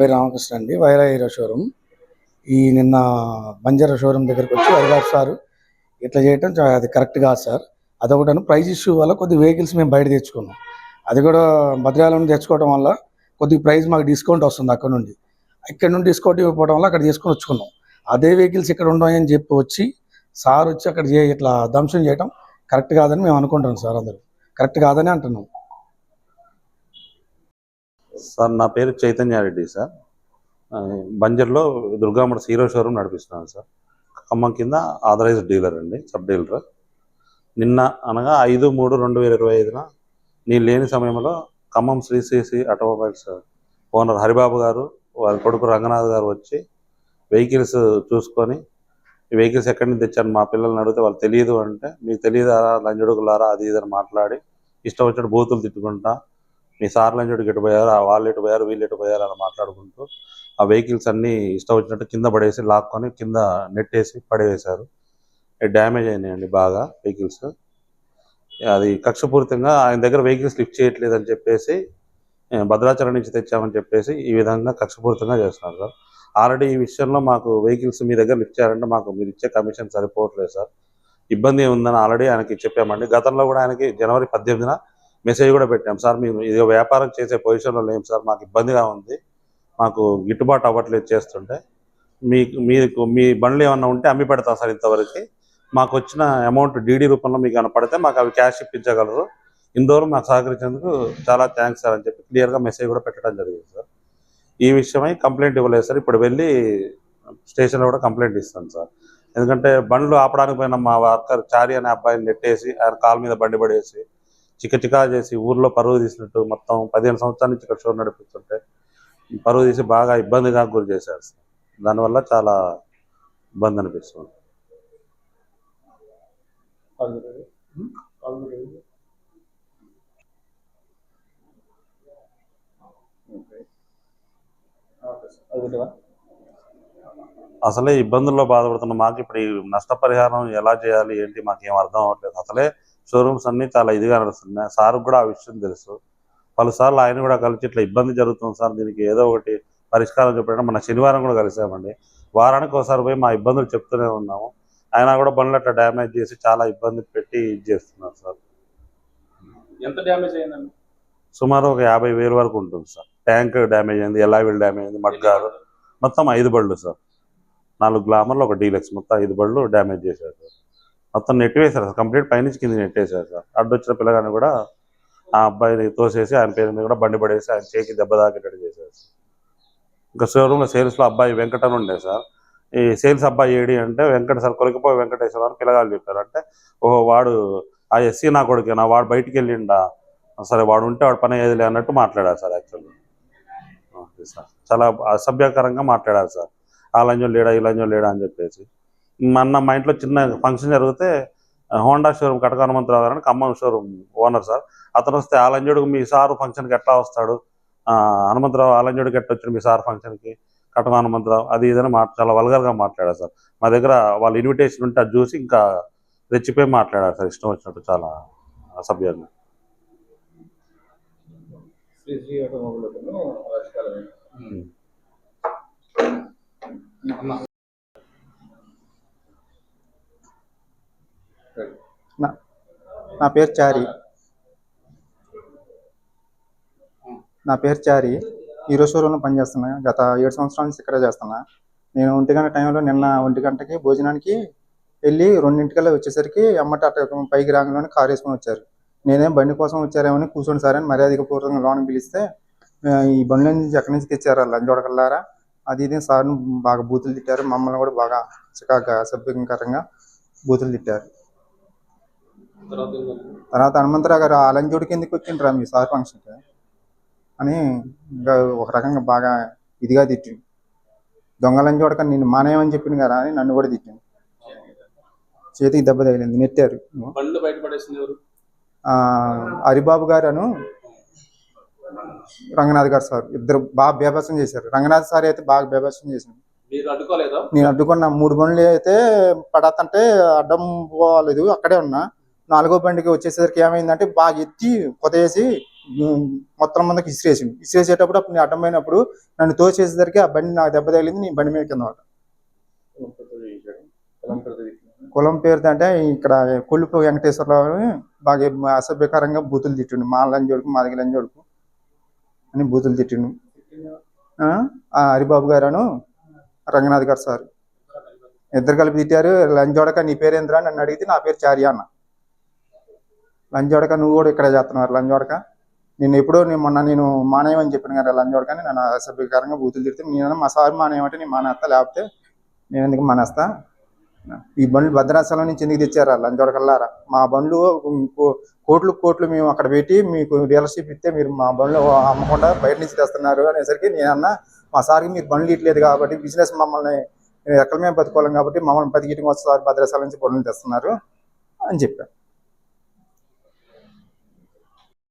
పేరు రామకృష్ణ అండి, Wyra hero showroom. నిన్న బంజారా షోరూమ్ దగ్గరకు వచ్చి వైరాజ్ సార్ ఇట్లా చేయటం అది కరెక్ట్ కాదు సార్. అదొకటి ప్రైజ్ ఇష్యూ వల్ల కొద్ది వెహికల్స్ మేము బయట తెచ్చుకున్నాం. అది కూడా భద్రాచలం తెచ్చుకోవడం వల్ల కొద్దిగా ప్రైస్ మాకు డిస్కౌంట్ వస్తుంది. ఇక్కడ నుండి డిస్కౌంట్ ఇవ్వకపోవడం వల్ల అక్కడ తీసుకొని వచ్చుకున్నాం. అదే వెహికల్స్ ఇక్కడ ఉన్నాయని చెప్పి వచ్చి సార్ వచ్చి అక్కడ ఇట్లా ధ్వంసం చేయడం కరెక్ట్ కాదని మేము అనుకుంటున్నాం సార్. అందరూ కరెక్ట్ కాదని అంటున్నాం సార్. నా పేరు Chaitanya Reddy sir. బంజర్లో దుర్గామఠ hero showroom నడిపిస్తున్నాను sir. Khammam కింద ఆథరైజ్డ్ డీలర్ అండి, సబ్ డీలర్. నిన్న అనగా 5/3/2025 నేను లేని సమయంలో ఖమ్మం శ్రీశ్రీ ఆటోమొబైల్స్ ఓనర్ హరిబాబు గారు, వారి కొడుకు రంగనాథ్ గారు వచ్చి వెహికల్స్ చూసుకొని ఈ వెహికల్స్ ఎక్కడి నుంచి తెచ్చాను మా పిల్లల్ని అడిగితే వాళ్ళు తెలియదు అంటే, మీకు తెలియదారా లంజడుగులారా అది ఇదని మాట్లాడి ఇష్టం వచ్చినట్టు బూతులు తిట్టుకుంటా, మీ సార్ లంజడుగు ఎటు పోయారు, వాళ్ళు ఎటు పోయారు, వీళ్ళు ఎటు పోయారు అని మాట్లాడుకుంటూ ఆ వెహికల్స్ అన్నీ ఇష్టం వచ్చినట్టు కింద పడేసి లాక్కొని కింద నెట్టేసి పడేసారు. డ్యామేజ్ అయినాయండి బాగా వెహికల్స్. అది కక్షపూరితంగా ఆయన దగ్గర వెహికల్స్ లిఫ్ట్ చేయట్లేదని చెప్పేసి, భద్రాచలం నుంచి తెచ్చామని చెప్పేసి ఈ విధంగా కక్షపూరితంగా చేస్తున్నారు సార్. ఆల్రెడీ ఈ విషయంలో మాకు వెహికల్స్ మీ దగ్గర లిఫ్ట్ చేయాలంటే మాకు మీరు ఇచ్చే కమిషన్ సరిపోవట్లేదు సార్, ఇబ్బంది ఉందని ఆల్రెడీ ఆయనకి చెప్పామండి. గతంలో కూడా ఆయనకి జనవరి 18న మెసేజ్ కూడా పెట్టాం సార్. మేము ఇది వ్యాపారం చేసే పొజిషన్లో లేము సార్, మాకు ఇబ్బందిగా ఉంది, మాకు గిట్టుబాటు అవ్వట్లేదు చేస్తుంటే, మీకు మీ బండ్లు ఏమన్నా ఉంటే అమ్మి పెడతాం సార్. ఇంతవరకు మాకు వచ్చిన అమౌంట్ డీడీ రూపంలో మీకు ఏమైనా పడితే మాకు అవి క్యాష్ ఇప్పించగలరు, ఇందువరకు మాకు సహకరించేందుకు చాలా థ్యాంక్స్ సార్ అని చెప్పి క్లియర్గా మెసేజ్ కూడా పెట్టడం జరిగింది సార్. ఈ విషయమై కంప్లైంట్ ఇవ్వలేదు సార్. ఇప్పుడు వెళ్ళి స్టేషన్లో కూడా కంప్లైంట్ ఇస్తాను సార్. ఎందుకంటే బండ్లు ఆపడానికి పోయిన మా వర్కర్ చారి అనే అబ్బాయిని నెట్టేసి ఆయన కాలు మీద బండి పడేసి చికా చేసి ఊర్లో పరువు తీసినట్టు మొత్తం 15 సంవత్సరాల నుంచి ఇక్కడ షో నడిపిస్తుంటే పరువు తీసి బాగా ఇబ్బందిగా గురి చేశారు సార్. దానివల్ల చాలా ఇబ్బంది అనిపిస్తుంది. అసలే ఇబ్బందుల్లో బాధపడుతున్న మాకు ఇప్పుడు ఈ నష్టపరిహారం ఎలా చేయాలి ఏంటి మాకేం అర్థం అవ్వట్లేదు. అసలే షోరూమ్స్ అన్నీ చాలా ఇదిగా నడుస్తున్నాయి. సార్కు కూడా ఆ విషయం తెలుసు. పలుసార్లు ఆయన కూడా కలిసి ఇట్లా ఇబ్బంది జరుగుతుంది సార్, దీనికి ఏదో ఒకటి పరిష్కారం చెప్పడం. మన శనివారం కూడా కలిసామండి. వారానికి ఒకసారి పోయి మా ఇబ్బందులు చెప్తూనే ఉన్నాము. ఆయన కూడా బండ్లు అట్లా డ్యామేజ్ చేసి చాలా ఇబ్బంది పెట్టి ఇది చేస్తున్నారు సార్. ఎంత డ్యామేజ్ అయిందండి? సుమారు ఒక 50,000 వరకు ఉంటుంది సార్. ట్యాంక్ డ్యామేజ్ అయింది, ఎలావిల్ డ్యామేజ్ అయింది, మడ్గారు మొత్తం 5 బళ్ళు సార్. 4 గ్లామర్లు, ఒక డీలక్స్, మొత్తం 5 బళ్ళు డ్యామేజ్ చేశారు సార్. మొత్తం నెట్టివేశారు సార్, కంప్లీట్ పైనుంచి కింద నెట్టేశారు సార్. అడ్డొచ్చిన పిల్లగాని కూడా ఆ అబ్బాయిని తోసేసి ఆయన పేరు మీద కూడా బండి పడేసి ఆయన చేకి దెబ్బ తాకేటట్టు చేశారు సార్. ఇంకా షోరూమ్లో సేల్స్లో అబ్బాయి వెంకటన్ ఉండే సార్. ఈ సేల్స్ అబ్బాయి ఏడి అంటే వెంకట సార్, కొలికిపోయి వెంకటేశ్వర అని పిల్లగాళ్ళు చెప్పారు. అంటే ఓహో వాడు ఆ ఎస్సీ నా కొడుకేనా, వాడు బయటికి వెళ్ళిండా, సరే వాడు ఉంటే వాడు పని అయ్యేదిలే అన్నట్టు మాట్లాడారు సార్. యాక్చువల్లీ సార్ చాలా అసభ్యకరంగా మాట్లాడారు సార్. ఆ లంజం లేడా, ఈ లంజం లేడా అని చెప్పేసి. మా ఇంట్లో చిన్న ఫంక్షన్ జరిగితే హోండా షోరూమ్ కటక హనుమంతరావు గారు అని ఖమ్మం షోరూమ్ ఓనర్ సార్, అతను వస్తే ఆ లంజోడుకు మీ సారు ఫంక్షన్కి ఎట్లా వస్తాడు, హనుమంతరావు ఆ లంజోడికి ఎట్లా వచ్చాడు మీ సార్ ఫంక్షన్కి, కటక హనుమంతరావు అది ఇదని చాలా వల్గర్గా మాట్లాడారు సార్. మా దగ్గర వాళ్ళు ఇన్విటేషన్ ఉంటే అది చూసి ఇంకా రెచ్చిపోయి మాట్లాడారు సార్, ఇష్టం వచ్చినట్టు చాలా అసభ్యంగా. నా పేరు చారి. హీరో షోరూంలో పనిచేస్తున్నా. గత 7 సంవత్సరాల నుంచి ఇక్కడే చేస్తున్నా. నేను 1 గంట టైంలో నిన్న 1 గంటకి భోజనానికి వెళ్ళి 2 వచ్చేసరికి అమ్మట అట్ట పైకి రాగానే కారు వేసుకొని వచ్చారు. నేనేం బండి కోసం వచ్చారేమని కూర్చోండి సార్ అని మర్యాదగా పూర్వకంగా లోన్ పిలిస్తే, ఈ బండి నుంచి ఎక్కడి నుంచి తెచ్చారా లంచోడకల్లారా అది ఇది సార్ని బాగా బూతులు తిట్టారు. మమ్మల్ని కూడా బాగా చికాగా అసభ్యకరంగా బూతులు తిట్టారు. తర్వాత హనుమంతరావు గారు ఆ లంచోడికి ఎందుకు వచ్చిండ్రా మీ సార్ ఫంక్షన్కి అని ఇంకా ఒక రకంగా బాగా ఇదిగా తిట్టింది. దొంగ లంచోడక నిన్ను మానేయమని చెప్పింది కదా అని నన్ను కూడా తిట్టింది. చేతికి దెబ్బ తగిలింది, నెట్టారు. హరిబాబు గారు అను రంగనాథ్ గారు సార్ ఇద్దరు బాగా బేభత్సం చేశారు. రంగనాథ్ సార్ అయితే బాగా బేభత్సం చేశారు. నేను అడ్డుకున్నా. 3 బండ్లు అయితే పడతంటే అడ్డం పోలేదు, అక్కడే ఉన్నా. 4వ బండికి వచ్చేసరికి ఏమైందంటే బాగా ఎత్తి కొతేసి మొత్తం మందికి ఇసిరేసేటప్పుడు అప్పుడు నేను అడ్డం పోయినప్పుడు నన్ను తోసేసరికి ఆ బండి నాకు దెబ్బ తగిలింది. నేను బండి మీద కింద పడ్డా. కులం పేరుతో అంటే ఇక్కడ కొల్లుపు వెంకటేశ్వరరావు బాగా అసభ్యకరంగా బూతులు తిట్టిండు. మా లంజోడుకు మా దగ్గర లంజోడుకు అని బూతులు తిట్టిండు. ఆ హరిబాబు గారు రంగనాథ్ గారు సార్ ఇద్దరు కలిపి తిట్టారు. లంజోడక నీ పేరు ఏంద్రా నన్ను అడిగితే నా పేరు చార్య అన్న. లంజోడక నువ్వు కూడా ఇక్కడే చేస్తున్నారు లంజోడక మొన్న నేను మానేయమని చెప్పాను కదా లంజోడకని నన్ను అసభ్యకరంగా బూతులు తిడితే నేను మా సార్ మానేయమంటే నేను మానేస్తా, లేకపోతే నేను ఎందుకు మానేస్తా. ఈ బండ్లు భద్రాచలం నుంచి ఎందుకు తెచ్చారా లంజోడకల్లారా? మా బండ్లు కోట్లు మేము అక్కడ పెట్టి మీకు డీలర్షిప్ ఇస్తే మీరు మా బండ్లు అమ్మకుండా బయట నుంచి తెస్తున్నారు అనేసరికి నేనన్నా మా సార్కి మీరు బండ్లు ఇట్లేదు కాబట్టి బిజినెస్ మమ్మల్ని ఎక్కడ మేము బతుకోలేం కాబట్టి మమ్మల్ని బతికిటికి వస్తారు భద్రాచలం నుంచి బండ్లు తెస్తున్నారు అని చెప్పాను.